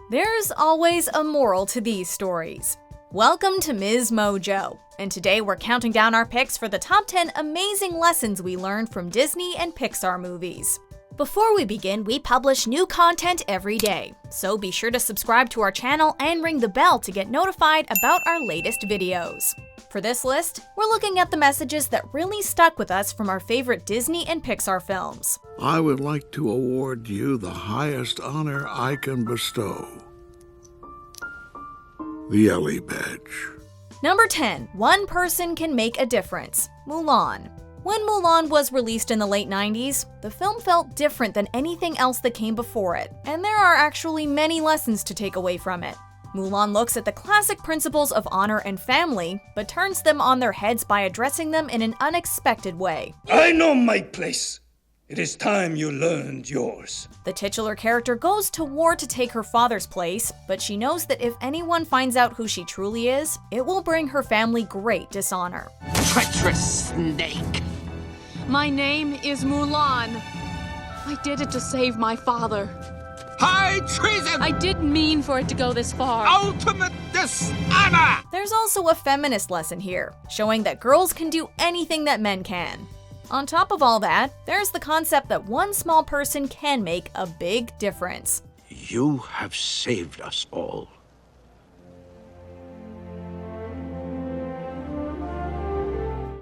There's always a moral to these stories. Welcome to MsMojo, and today we're counting down our picks for the top 10 amazing lessons we learned from Disney and Pixar movies. Before we begin, we publish new content every day, so be sure to subscribe to our channel and ring the bell to get notified about our latest videos. For this list, we're looking at the messages that really stuck with us from our favorite Disney and Pixar films. I would like to award you the highest honor I can bestow. The Ellie Badge. Number 10. One person can make a difference. Mulan. When Mulan was released in the late 90s, the film felt different than anything else that came before it, and there are actually many lessons to take away from it. Mulan looks at the classic principles of honor and family, but turns them on their heads by addressing them in an unexpected way. I know my place. It is time you learned yours. The titular character goes to war to take her father's place, but she knows that if anyone finds out who she truly is, it will bring her family great dishonor. Treacherous snake! My name is Mulan. I did it to save my father. High treason! I didn't mean for it to go this far. Ultimate dishonor! There's also a feminist lesson here, showing that girls can do anything that men can. On top of all that, there's the concept that one small person can make a big difference. You have saved us all.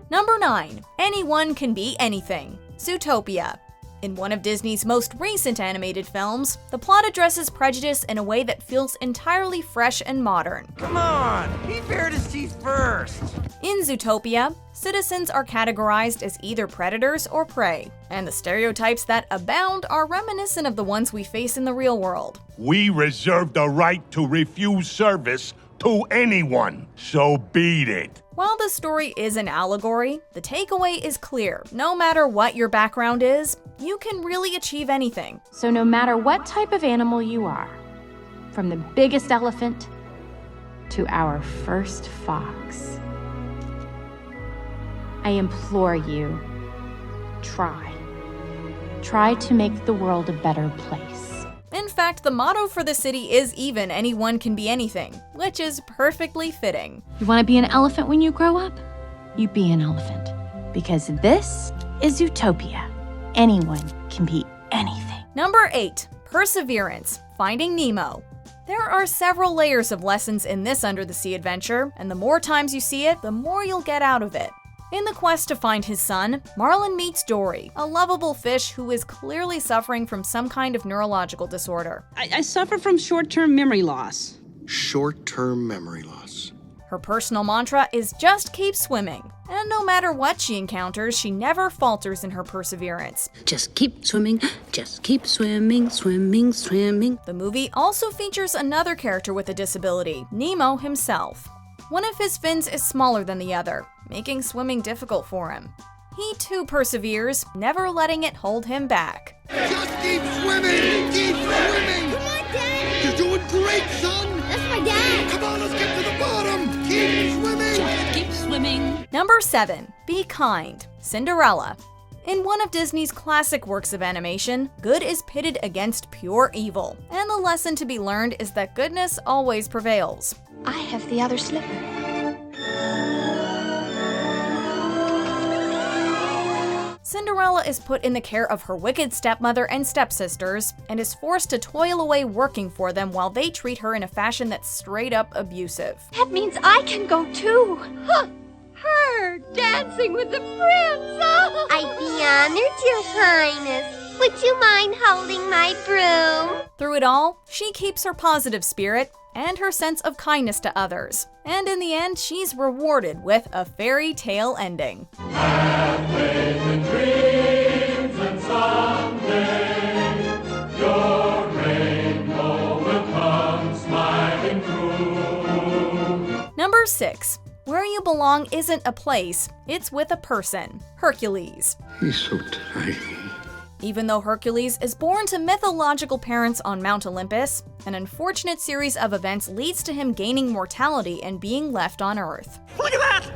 Number 9. Anyone can be anything. Zootopia. In one of Disney's most recent animated films, the plot addresses prejudice in a way that feels entirely fresh and modern. Come on, he bared his teeth first. In Zootopia, citizens are categorized as either predators or prey, and the stereotypes that abound are reminiscent of the ones we face in the real world. We reserve the right to refuse service to anyone, so beat it. While the story is an allegory, the takeaway is clear. No matter what your background is, you can really achieve anything. So no matter what type of animal you are, from the biggest elephant to our first fox, I implore you, try. Try to make the world a better place. In fact, the motto for the city is even anyone can be anything, which is perfectly fitting. You want to be an elephant when you grow up? You be an elephant. Because this is Zootopia. Anyone can be anything. Number 8. Perseverance. Finding Nemo. There are several layers of lessons in this under-the-sea adventure, and the more times you see it, the more you'll get out of it. In the quest to find his son, Marlin meets Dory, a lovable fish who is clearly suffering from some kind of neurological disorder. I suffer from short-term memory loss. Short-term memory loss. Her personal mantra is just keep swimming, and no matter what she encounters, she never falters in her perseverance. Just keep swimming, just keep swimming, swimming, swimming. The movie also features another character with a disability, Nemo himself. One of his fins is smaller than the other, making swimming difficult for him. He too perseveres, never letting it hold him back. Just keep swimming! Keep swimming! Come on, Dad! You're doing great, son! That's my dad! Come on, let's get to the bottom! Keep swimming! Just keep swimming. Number 7. Be kind. Cinderella. In one of Disney's classic works of animation, good is pitted against pure evil, and the lesson to be learned is that goodness always prevails. I have the other slipper. Cinderella is put in the care of her wicked stepmother and stepsisters, and is forced to toil away working for them while they treat her in a fashion that's straight up abusive. That means I can go too. Huh. Her dancing with the prince. I'd be honored, Your Highness. Would you mind holding my broom? Through it all, she keeps her positive spirit and her sense of kindness to others. And in the end, she's rewarded with a fairy tale ending. Number 6. Where you belong isn't a place, it's with a person. Hercules. He's so tiny. Even though Hercules is born to mythological parents on Mount Olympus, an unfortunate series of events leads to him gaining mortality and being left on Earth. Look at that!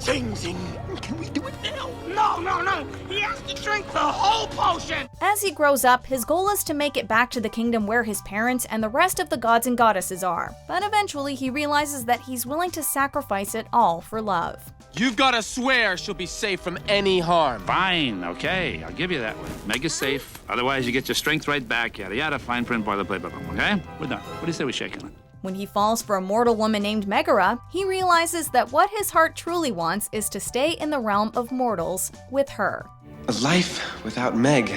changing. Can we do it now? No. He has to drink the whole potion. As he grows up, his goal is to make it back to the kingdom where his parents and the rest of the gods and goddesses are. But eventually, he realizes that he's willing to sacrifice it all for love. You've got to swear she'll be safe from any harm. Fine, okay, I'll give you that one. Meg is safe, otherwise you get your strength right back, yada yada, fine print, boilerplate, okay? We're done. What do you say we shake on it? When he falls for a mortal woman named Megara, he realizes that what his heart truly wants is to stay in the realm of mortals with her. A life without Meg,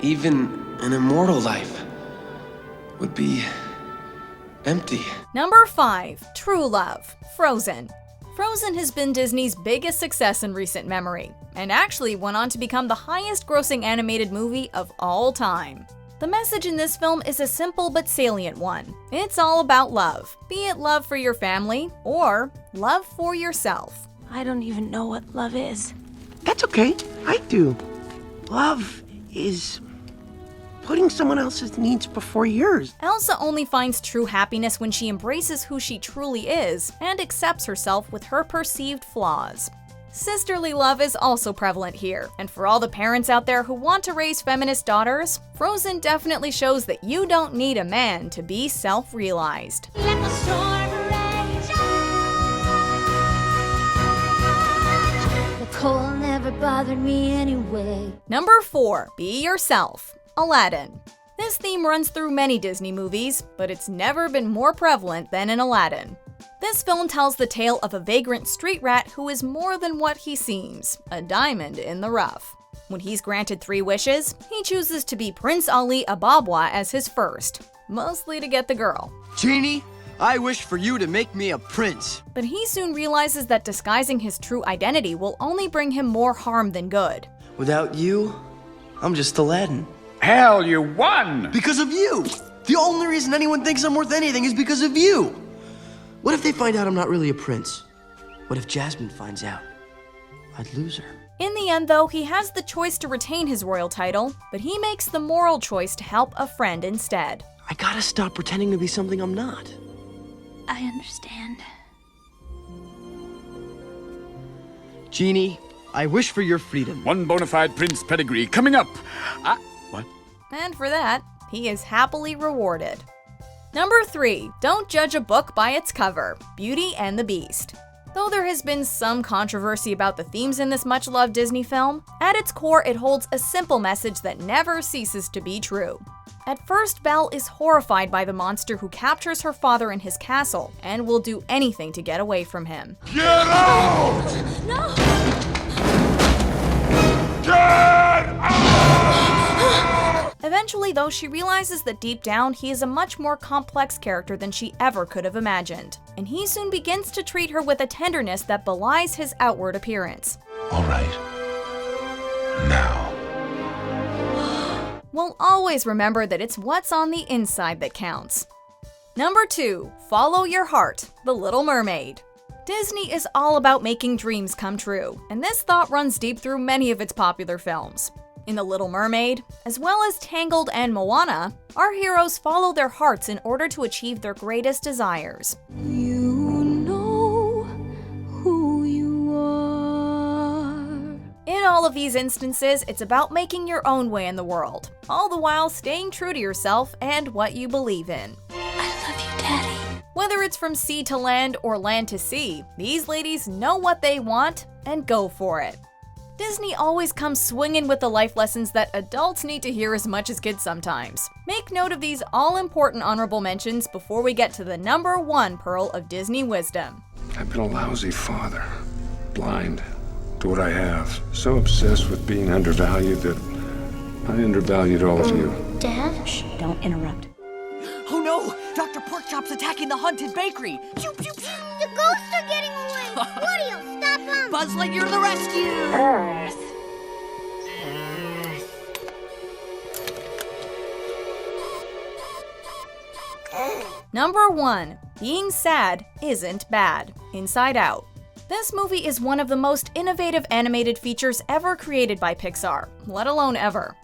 even an immortal life, would be empty. Number 5. True Love. Frozen. Frozen has been Disney's biggest success in recent memory, and actually went on to become the highest-grossing animated movie of all time. The message in this film is a simple but salient one. It's all about love, be it love for your family or love for yourself. I don't even know what love is. That's okay. I do. Love is putting someone else's needs before yours. Elsa only finds true happiness when she embraces who she truly is and accepts herself with her perceived flaws. Sisterly love is also prevalent here, and for all the parents out there who want to raise feminist daughters, Frozen definitely shows that you don't need a man to be self-realized. Let the storm rage on. The cold never bothered me anyway. Number 4. Be Yourself. Aladdin. This theme runs through many Disney movies, but it's never been more prevalent than in Aladdin. This film tells the tale of a vagrant street rat who is more than what he seems, a diamond in the rough. When he's granted 3 wishes, he chooses to be Prince Ali Ababwa as his first, mostly to get the girl. Genie, I wish for you to make me a prince. But he soon realizes that disguising his true identity will only bring him more harm than good. Without you, I'm just Aladdin. Hell, you won! Because of you! The only reason anyone thinks I'm worth anything is because of you! What if they find out I'm not really a prince? What if Jasmine finds out? I'd lose her. In the end, though, he has the choice to retain his royal title, but he makes the moral choice to help a friend instead. I gotta stop pretending to be something I'm not. I understand. Genie, I wish for your freedom. One bona fide prince pedigree coming up. What? And for that, he is happily rewarded. Number 3. Don't judge a book by its cover. Beauty and the Beast. Though there has been some controversy about the themes in this much-loved Disney film, at its core it holds a simple message that never ceases to be true. At first, Belle is horrified by the monster who captures her father in his castle and will do anything to get away from him. Get out! No! Get out! Eventually, though, she realizes that deep down, he is a much more complex character than she ever could have imagined, and he soon begins to treat her with a tenderness that belies his outward appearance. All right. Now. We'll always remember that it's what's on the inside that counts. Number 2. Follow Your Heart, The Little Mermaid. Disney is all about making dreams come true, and this thought runs deep through many of its popular films. In The Little Mermaid, as well as Tangled and Moana, our heroes follow their hearts in order to achieve their greatest desires. You know who you are. In all of these instances, it's about making your own way in the world, all the while staying true to yourself and what you believe in. I love you, Daddy. Whether it's from sea to land or land to sea, these ladies know what they want and go for it. Disney always comes swinging with the life lessons that adults need to hear as much as kids sometimes. Make note of these all-important honorable mentions before we get to the number 1 pearl of Disney wisdom. I've been a lousy father, blind to what I have, so obsessed with being undervalued that I undervalued all of you. Dad? Shh, don't interrupt. Oh no! Dr. Porkchop's attacking the haunted bakery! Pew, pew, pew. The ghosts are getting away! Woody, stop them! Buzz Lightyear to the rescue! Earth. Number 1. Being sad isn't bad. Inside Out. This movie is one of the most innovative animated features ever created by Pixar, let alone ever.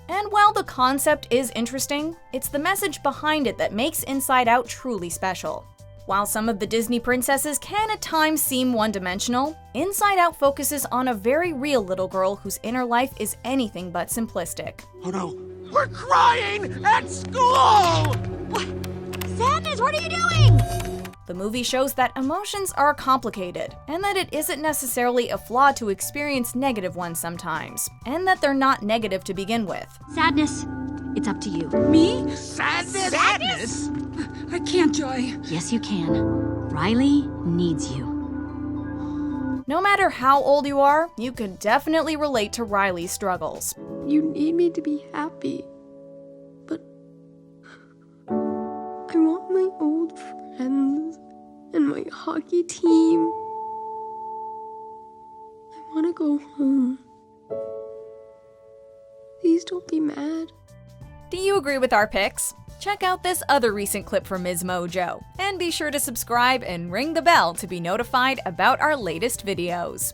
And while the concept is interesting, it's the message behind it that makes Inside Out truly special. While some of the Disney princesses can at times seem one-dimensional, Inside Out focuses on a very real little girl whose inner life is anything but simplistic. Oh no, we're crying at school! What? Sadness, what are you doing? The movie shows that emotions are complicated, and that it isn't necessarily a flaw to experience negative ones sometimes, and that they're not negative to begin with. Sadness, it's up to you. Me? Sadness? Sadness? I can't, Joy. Yes, you can. Riley needs you. No matter how old you are, you can definitely relate to Riley's struggles. You need me to be happy, but I want my old friends and my hockey team. I want to go home. Please don't be mad. Do you agree with our picks? Check out this other recent clip from MsMojo, and be sure to subscribe and ring the bell to be notified about our latest videos.